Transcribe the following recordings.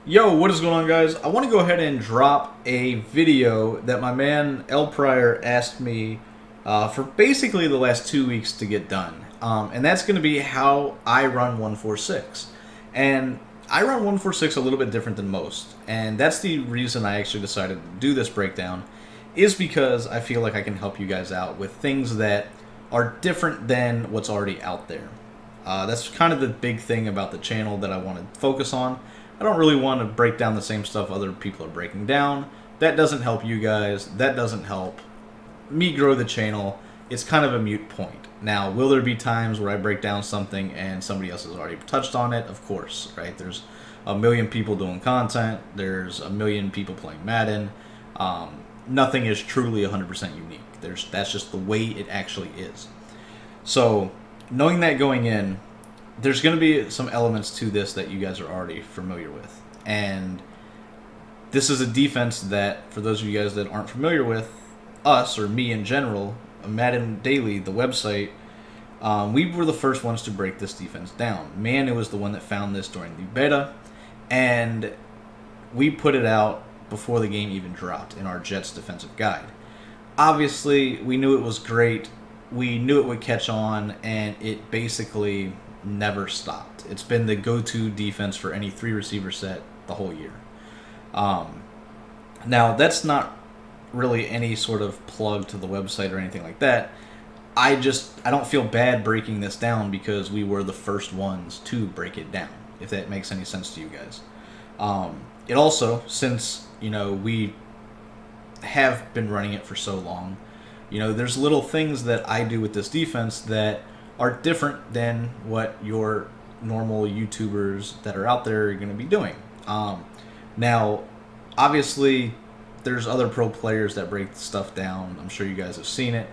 Yo, what is going on, guys? I want to go ahead and drop a video that my man L Pryor asked me for basically the last 2 weeks to get done. And that's going to be how I run 146. And I run 146 a little bit different than most. And that's the reason I actually decided to do this breakdown, is because I feel like I can help you guys out with things that are different than what's already out there. That's kind of the big thing about the channel that I want to focus on. I don't really want to break down the same stuff other people are breaking down. That doesn't help you guys. That doesn't help me grow the channel. It's kind of a moot point. Now, will there be times where I break down something and somebody else has already touched on it? Of course, right? There's a million people doing content. There's a million people playing Madden. Nothing is truly 100% unique. That's just the way it actually is. So, knowing that going in, there's going to be some elements to this that you guys are already familiar with. And this is a defense that, for those of you guys that aren't familiar with, us, or me in general, Madden Daily, the website, we were the first ones to break this defense down. Manu was the one that found this during the beta, and we put it out before the game even dropped in our Jets defensive guide. Obviously, we knew it was great. We knew it would catch on, and it basically never stopped. It's been the go-to defense for any three receiver set the whole year. Now, that's not really any sort of plug to the website or anything like that. I don't feel bad breaking this down because we were the first ones to break it down, if that makes any sense to you guys. It also, since we have been running it for so long, there's little things that I do with this defense that are different than what your normal YouTubers that are out there are going to be doing. Now, obviously, there's other pro players that break stuff down. I'm sure you guys have seen it.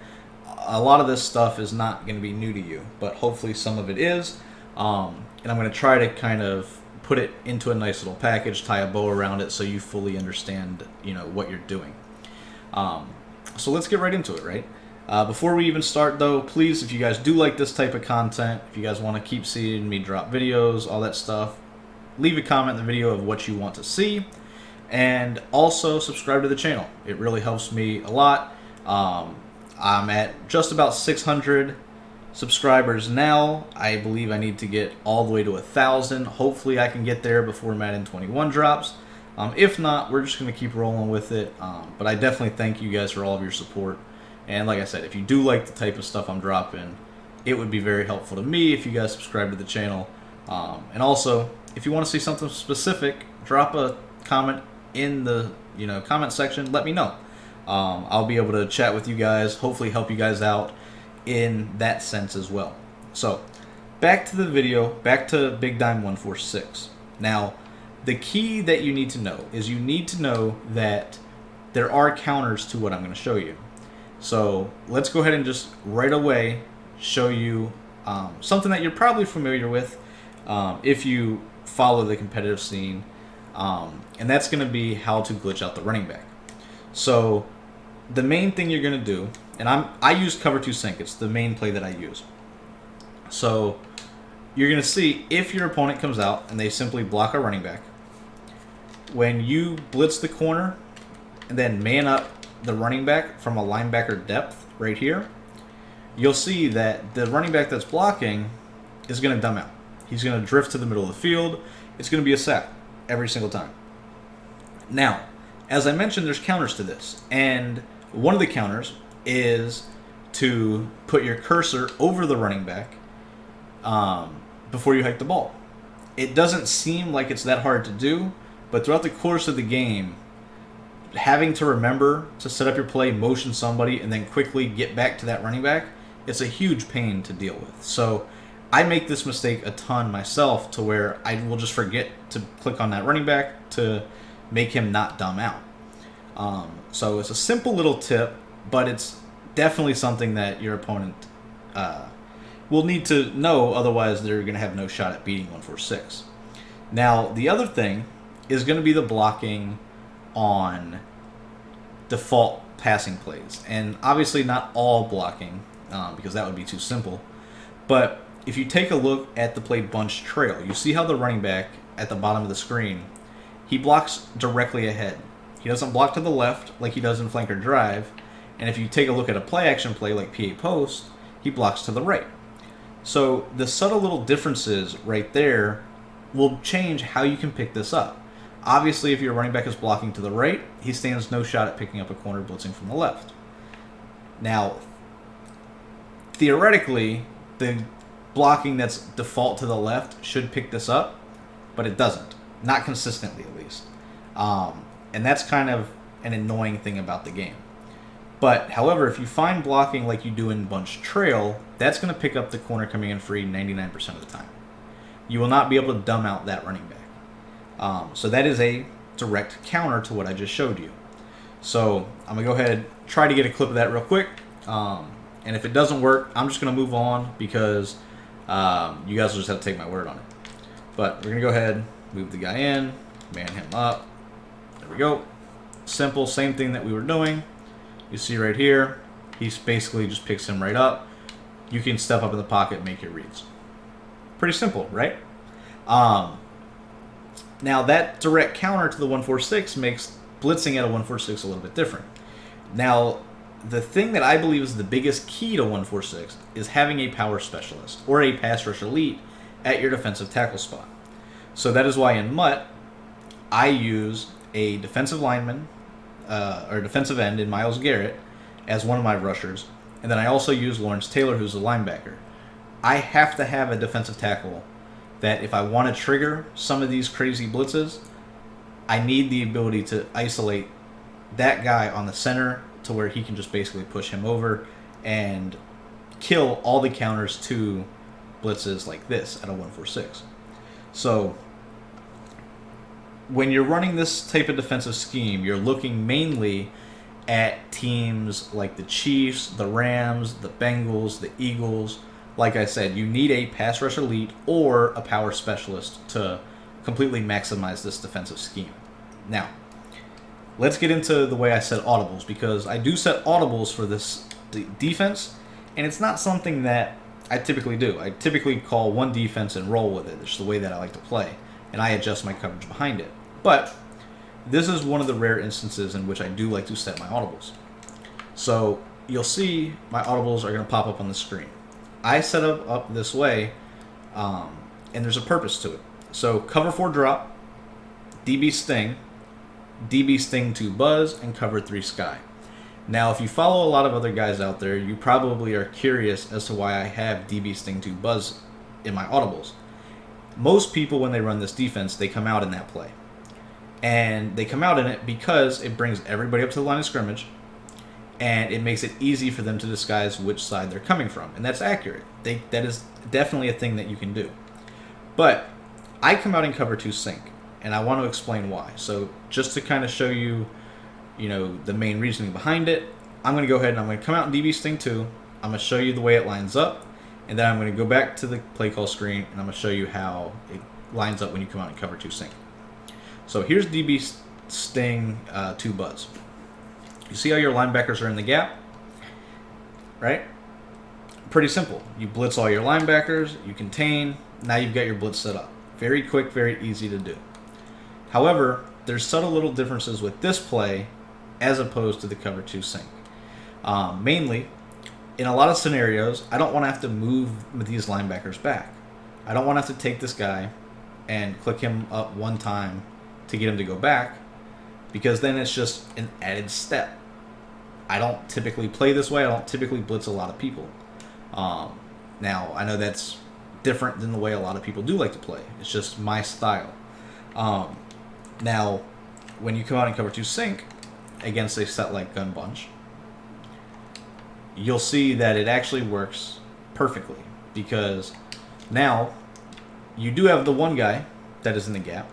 A lot of this stuff is not going to be new to you, but hopefully some of it is. And I'm going to try to kind of put it into a nice little package, tie a bow around it so you fully understand, what you're doing. So let's get right into it, right? Before we even start, though, please, if you guys do like this type of content, if you guys want to keep seeing me drop videos, all that stuff, leave a comment in the video of what you want to see, and also subscribe to the channel. It really helps me a lot. I'm at just about 600 subscribers now. I believe I need to get all the way to 1,000. Hopefully I can get there before Madden 21 drops. If not, we're just going to keep rolling with it. But I definitely thank you guys for all of your support. And like I said, if you do like the type of stuff I'm dropping, it would be very helpful to me if you guys subscribe to the channel. And also, if you want to see something specific, drop a comment in the comment section. Let me know. I'll be able to chat with you guys, hopefully help you guys out in that sense as well. So, back to the video, back to Big Dime 146. Now, the key that you need to know is you need to know that there are counters to what I'm going to show you. So let's go ahead and just right away show you something that you're probably familiar with if you follow the competitive scene, and that's going to be how to glitch out the running back. So the main thing you're going to do, and I use cover 2 sync. It's the main play that I use. So you're going to see if your opponent comes out and they simply block a running back, when you blitz the corner and then man up the running back from a linebacker depth right here, you'll see that the running back that's blocking is going to dumb out. He's going to drift to the middle of the field. It's going to be a sack every single time. Now, as I mentioned, there's counters to this, and one of the counters is to put your cursor over the running back before you hike the ball. It doesn't seem like it's that hard to do, but throughout the course of the game, having to remember to set up your play, motion somebody, and then quickly get back to that running back, it's a huge pain to deal with. So I make this mistake a ton myself, to where I will just forget to click on that running back to make him not dumb out. So it's a simple little tip, but it's definitely something that your opponent will need to know, otherwise they're going to have no shot at beating 146. Now, the other thing is going to be the blocking on default passing plays, and obviously not all blocking, because that would be too simple. But if you take a look at the play bunch trail, you see how the running back at the bottom of the screen he blocks directly ahead. He doesn't block to the left like he does in flanker drive. And if you take a look at a play action play like PA post, he blocks to the right. So the subtle little differences right there will change how you can pick this up. Obviously, if your running back is blocking to the right, he stands no shot at picking up a corner blitzing from the left. Now, theoretically, the blocking that's default to the left should pick this up, but it doesn't. Not consistently, at least. And that's kind of an annoying thing about the game. But, however, if you find blocking like you do in Bunch Trail, that's going to pick up the corner coming in free 99% of the time. You will not be able to dumb out that running back. So that is a direct counter to what I just showed you. So I'm going to go ahead and try to get a clip of that real quick. And if it doesn't work, I'm just going to move on because you guys will just have to take my word on it. But we're going to go ahead, move the guy in, man him up. There we go. Simple, same thing that we were doing. You see right here, he basically just picks him right up. You can step up in the pocket and make your reads. Pretty simple, right? Now that direct counter to the 146 makes blitzing at a 146 a little bit different. Now, the thing that I believe is the biggest key to 146 is having a power specialist or a pass rush elite at your defensive tackle spot. So that is why in Mutt, I use a defensive lineman or defensive end in Myles Garrett as one of my rushers. And then I also use Lawrence Taylor, who's a linebacker. I have to have a defensive tackle that if I want to trigger some of these crazy blitzes, I need the ability to isolate that guy on the center to where he can just basically push him over and kill all the counters to blitzes like this at a 146. So when you're running this type of defensive scheme, you're looking mainly at teams like the Chiefs, the Rams, the Bengals, the Eagles. Like I said, you need a pass rush elite or a power specialist to completely maximize this defensive scheme. Now, let's get into the way I set audibles, because I do set audibles for this defense, and it's not something that I typically do. I typically call one defense and roll with it. It's the way that I like to play, and I adjust my coverage behind it. But this is one of the rare instances in which I do like to set my audibles. So you'll see my audibles are going to pop up on the screen. I set up this way, and there's a purpose to it. So cover 4 drop, DB sting 2 buzz, and cover 3 sky. Now, if you follow a lot of other guys out there, you probably are curious as to why I have DB sting 2 buzz in my audibles. Most people, when they run this defense, they come out in that play. And they come out in it because it brings everybody up to the line of scrimmage, and it makes it easy for them to disguise which side they're coming from. And that's accurate. That is definitely a thing that you can do. But I come out in cover 2 sink, and I want to explain why. So just to kind of show you, the main reasoning behind it, I'm going to go ahead and I'm going to come out in DB sting 2. I'm going to show you the way it lines up, and then I'm going to go back to the play call screen, and I'm going to show you how it lines up when you come out in cover 2 sink. So here's DB sting 2 buzz. You see how your linebackers are in the gap, right? Pretty simple. You blitz all your linebackers, you contain, now you've got your blitz set up. Very quick, very easy to do. However, there's subtle little differences with this play as opposed to the cover 2 sink. Mainly, in a lot of scenarios, I don't want to have to move these linebackers back. I don't want to have to take this guy and click him up one time to get him to go back, because then it's just an added step. I don't typically play this way. I don't typically blitz a lot of people. Now, I know that's different than the way a lot of people do like to play. It's just my style. Now, when you come out in cover 2 sink against a set like Gun Bunch, you'll see that it actually works perfectly, because now you do have the one guy that is in the gap,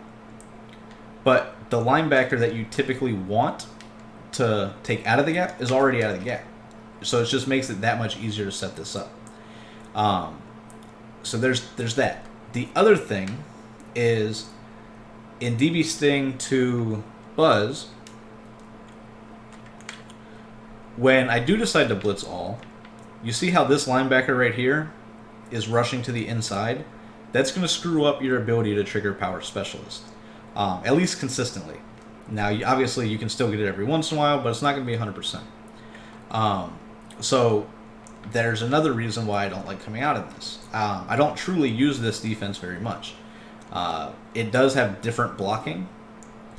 but the linebacker that you typically want to take out of the gap is already out of the gap. So it just makes it that much easier to set this up. So there's that. The other thing is in DB sting 2 buzz, when I do decide to blitz all, you see how this linebacker right here is rushing to the inside? That's going to screw up your ability to trigger power specialist. at least consistently. Now, obviously, you can still get it every once in a while, but it's not going to be 100%. So there's another reason why I don't like coming out in this. I don't truly use this defense very much. It does have different blocking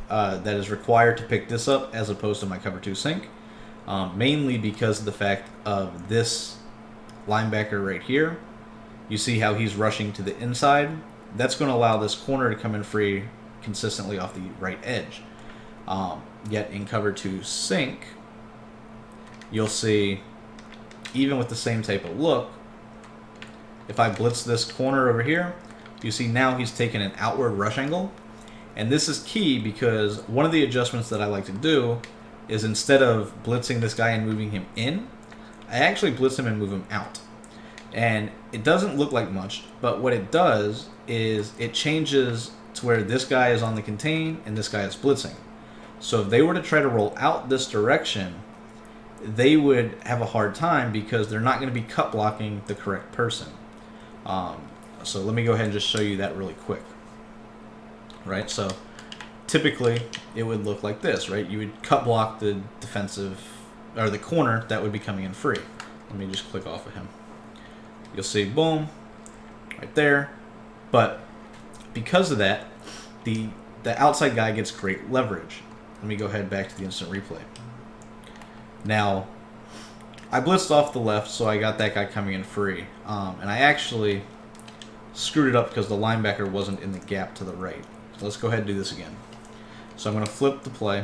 that is required to pick this up as opposed to my cover 2 sink, mainly because of the fact of this linebacker right here. You see how he's rushing to the inside? That's going to allow this corner to come in free consistently off the right edge. Yet in cover 2 sink, you'll see, even with the same type of look, if I blitz this corner over here, you see now he's taking an outward rush angle. And this is key because one of the adjustments that I like to do is, instead of blitzing this guy and moving him in, I actually blitz him and move him out. And it doesn't look like much, but what it does is it changes to where this guy is on the contain and this guy is blitzing. So if they were to try to roll out this direction, they would have a hard time because they're not going to be cut blocking the correct person. So let me go ahead and just show you that really quick. Right, so typically it would look like this, right? You would cut block the defensive, or the corner that would be coming in free. Let me just click off of him. You'll see, boom, right there. But because of that, the outside guy gets great leverage. Let me go ahead back to the instant replay. Now, I blitzed off the left, so I got that guy coming in free. And I actually screwed it up because the linebacker wasn't in the gap to the right. So let's go ahead and do this again. So I'm going to flip the play.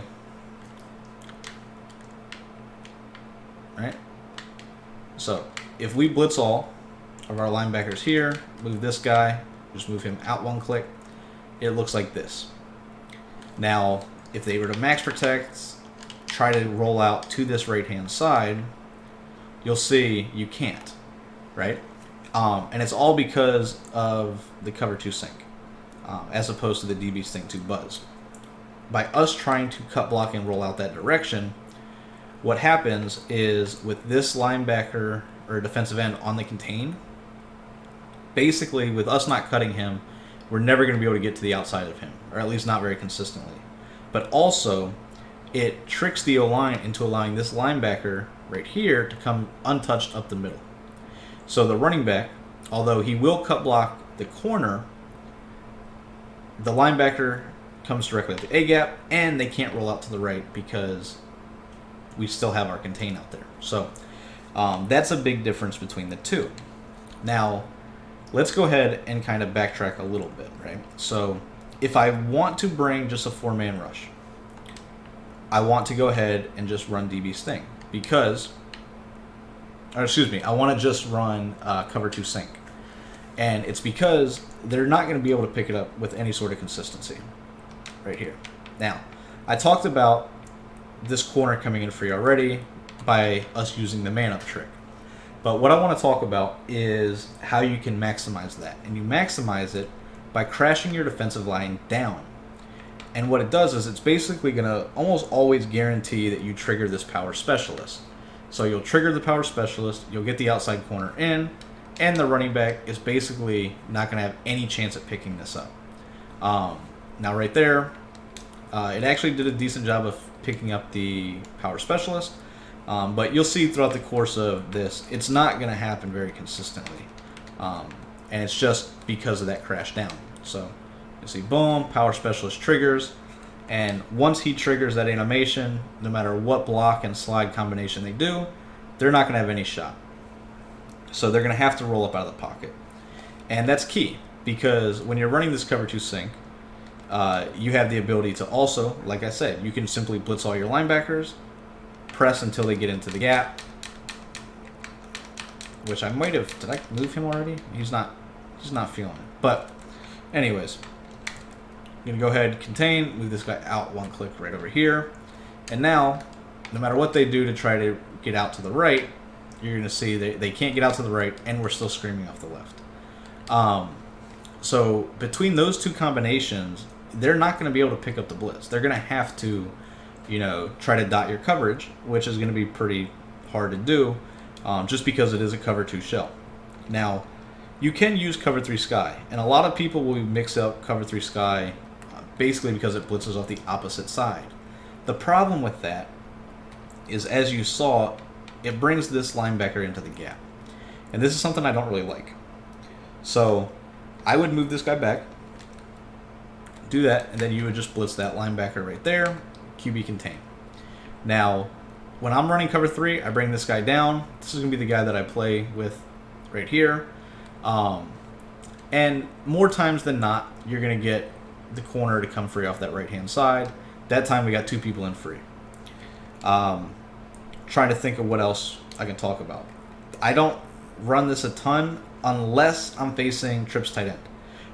Right? So if we blitz all of our linebackers here, move this guy, just move him out one click, it looks like this. Now, if they were to max protect, try to roll out to this right-hand side, you'll see you can't, right? And it's all because of the cover 2 sink, as opposed to the DB's thing 2 buzz. By us trying to cut block and roll out that direction, what happens is with this linebacker or defensive end on the contain, basically with us not cutting him, we're never going to be able to get to the outside of him, or at least not very consistently. But also, it tricks the O-line into allowing this linebacker right here to come untouched up the middle. So the running back, although he will cut block the corner, the linebacker comes directly at the A-gap, and they can't roll out to the right because we still have our contain out there. So that's a big difference between the two. Now, let's go ahead and kind of backtrack a little bit, right? So if I want to bring just a 4-man rush, I want to go ahead and just run DB's thing because, or excuse me, I want to just run cover 2 sink. And it's because they're not going to be able to pick it up with any sort of consistency right here. Now, I talked about this corner coming in free already by us using the man-up trick. But what I want to talk about is how you can maximize that. And you maximize it by crashing your defensive line down. And what it does is it's basically going to almost always guarantee that you trigger this power specialist. So you'll trigger the power specialist, you'll get the outside corner in, and the running back is basically not going to have any chance at picking this up. Now right there, it actually did a decent job of picking up the power specialist. But you'll see throughout the course of this, it's not going to happen very consistently. And it's just because of that crash down. So you see, boom, power specialist triggers. And once he triggers that animation, no matter what block and slide combination they do, they're not going to have any shot. So they're going to have to roll up out of the pocket. And that's key, because when you're running this cover 2 sink, you have the ability to also, like I said, you can simply blitz all your linebackers, press until they get into the gap, which I might have, did I move him already? He's not feeling it. But anyways, I'm going to go ahead, contain, move this guy out one click right over here. And now, no matter what they do to try to get out to the right, you're going to see they can't get out to the right, and we're still screaming off the left. So between those two combinations, they're not going to be able to pick up the blitz. They're going to have to, try to dot your coverage, which is going to be pretty hard to do, just because it is a cover 2 shell. Now, you can use cover 3 sky, and a lot of people will mix up cover 3 sky basically because it blitzes off the opposite side. The problem with that is, as you saw, it brings this linebacker into the gap. And this is something I don't really like. So I would move this guy back, do that, and then you would just blitz that linebacker right there, QB contain. Now, when I'm running cover 3, I bring this guy down. This is going to be the guy that I play with right here. And more times than not, you're going to get the corner to come free off that right-hand side. That time we got 2 people in free. Trying to think of what else I can talk about. I don't run this a ton unless I'm facing trips tight end.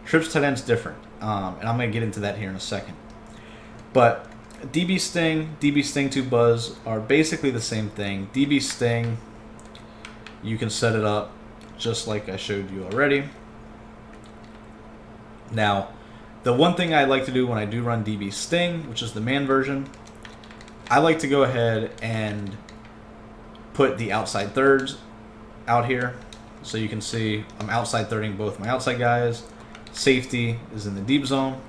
Trips tight end's different, and I'm going to get into that here in a second. But DB Sting 2 Buzz are basically the same thing. DB Sting, you can set it up just like I showed you already. Now, the one thing I like to do when I do run DB Sting, which is the man version, I like to go ahead and put the outside thirds out here. So you can see I'm outside thirding both my outside guys. Safety is in the deep zone.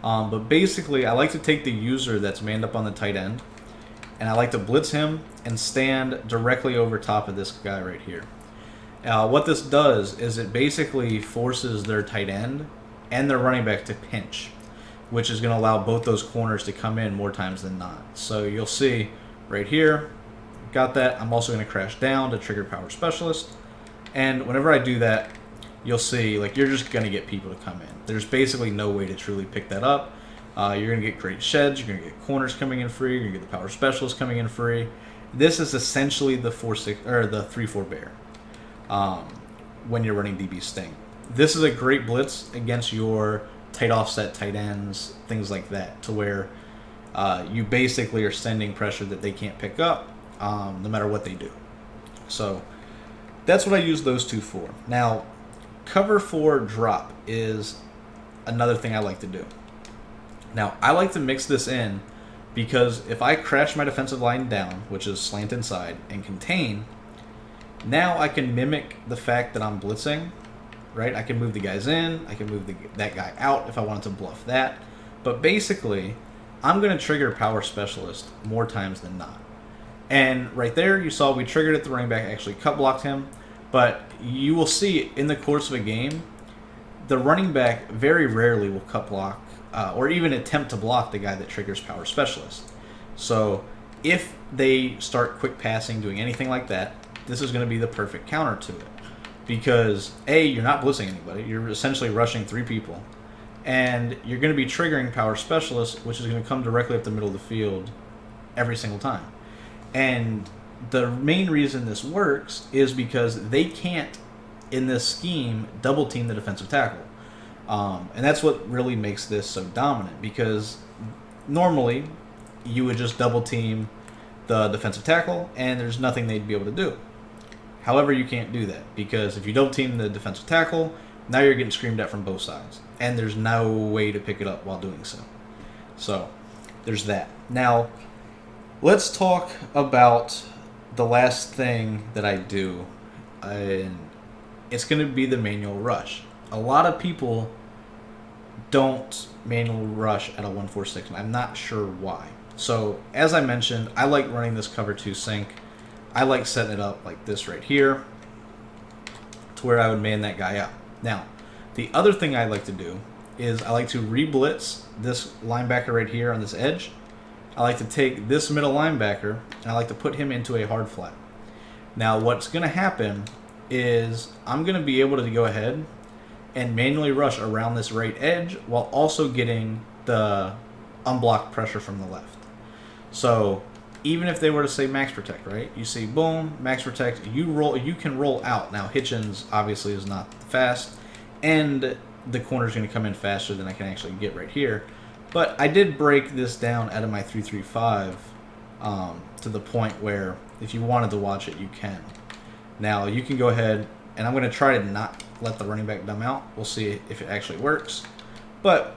But basically, I like to take the user that's manned up on the tight end, and I like to blitz him and stand directly over top of this guy right here. What this does is it basically forces their tight end and their running back to pinch, which is going to allow both those corners to come in more times than not. So you'll see right here, got that. I'm also going to crash down to trigger power specialist. And whenever I do that, you'll see like you're just going to get people to come in. There's basically no way to truly pick that up. You're going to get great sheds. You're going to get corners coming in free. You're going to get the power specialist coming in free. This is essentially the 4-6 or the 3-4 bear when you're running DB Sting. This is a great blitz against your tight offset tight ends, things like that, to where you basically are sending pressure that they can't pick up no matter what they do. So that's what I use those 2 for. Now, cover 4 drop is another thing I like to do. Now, I like to mix this in because if I crash my defensive line down, which is slant inside, and contain, now I can mimic the fact that I'm blitzing, right? I can move the guys in, I can move that guy out if I wanted to bluff that. But basically, I'm going to trigger power specialist more times than not. And right there, you saw we triggered it, the running back actually cut blocked him. But you will see in the course of a game, the running back very rarely will cut block or even attempt to block the guy that triggers power specialist. So if they start quick passing, doing anything like that, this is going to be the perfect counter to it. Because A, you're not blitzing anybody. You're essentially rushing 3 people. And you're going to be triggering power specialist, which is going to come directly up the middle of the field every single time. And the main reason this works is because they can't, in this scheme, double team the defensive tackle. And that's what really makes this so dominant, because normally you would just double team the defensive tackle and there's nothing they'd be able to do. However, you can't do that, because if you double team the defensive tackle, now you're getting screamed at from both sides, and there's no way to pick it up while doing so. So there's that. Now, let's talk about the last thing that I do, and it's going to be the manual rush. A lot of people don't manual rush at a 1-4-6, and I'm not sure why. So, as I mentioned, I like running this cover 2 sync. I like setting it up like this right here to where I would man that guy up. Now, the other thing I like to do is I like to re-blitz this linebacker right here on this edge. I like to take this middle linebacker and I like to put him into a hard flat. Now, what's going to happen is I'm going to be able to go ahead and manually rush around this right edge while also getting the unblocked pressure from the left. So even if they were to say max protect, right? You see, boom, max protect, you can roll out. Now, Hitchens obviously is not fast, and the corner's going to come in faster than I can actually get right here. But I did break this down out of my 3-3-5 to the point where if you wanted to watch it, you can. Now, you can go ahead, and I'm going to try to not let the running back dumb out. We'll see if it actually works. But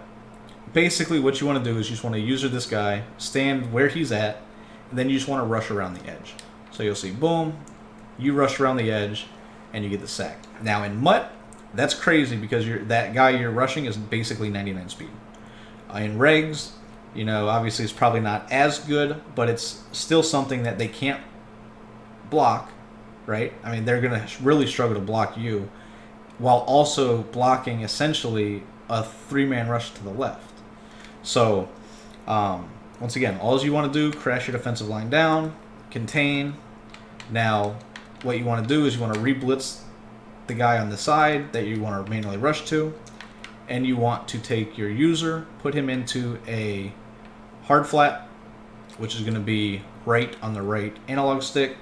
basically what you want to do is you just want to user this guy, stand where he's at, and then you just want to rush around the edge. So you'll see, boom, you rush around the edge, and you get the sack. Now, in Mutt, that's crazy because that guy you're rushing is basically 99 speed. In regs, you know, obviously it's probably not as good, but it's still something that they can't block, right? I mean, they're going to really struggle to block you while also blocking essentially a 3-man rush to the left. So, once again, all you want to do, crash your defensive line down, contain. Now, what you want to do is you want to re-blitz the guy on the side that you want to manually rush to, and you want to take your user, put him into a hard flat, which is going to be right on the right analog stick,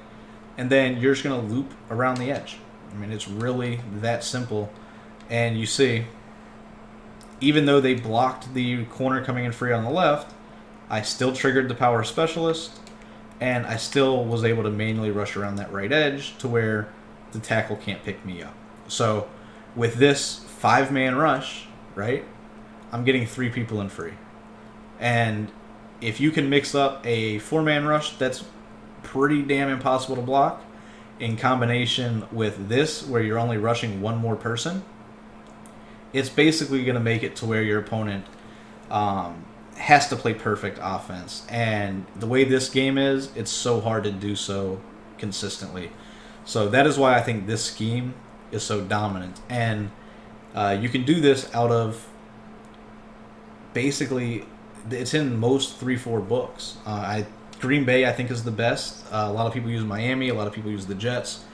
and then you're just going to loop around the edge. I mean, it's really that simple. And you see, even though they blocked the corner coming in free on the left, I still triggered the power specialist, and I still was able to manually rush around that right edge to where the tackle can't pick me up. So with this 5-man rush, right, I'm getting 3 people in free. And if you can mix up a 4-man rush that's pretty damn impossible to block in combination with this where you're only rushing one more person, it's basically going to make it to where your opponent has to play perfect offense. And the way this game is, it's so hard to do so consistently. So that is why I think this scheme is so dominant. And you can do this out of basically, it's in most 3-4 books. Green Bay, I think, is the best. A lot of people use Miami. A lot of people use the Jets.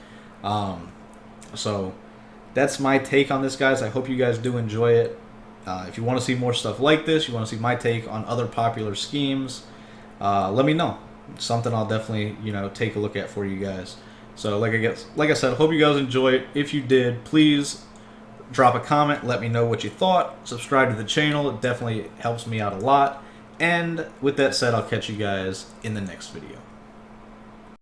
So that's my take on this, guys. I hope you guys do enjoy it. If you want to see more stuff like this, you want to see my take on other popular schemes, let me know. It's something I'll definitely, take a look at for you guys. So like I said, hope you guys enjoy it. If you did, please drop a comment. Let me know what you thought. Subscribe to the channel. It definitely helps me out a lot. And with that said, I'll catch you guys in the next video.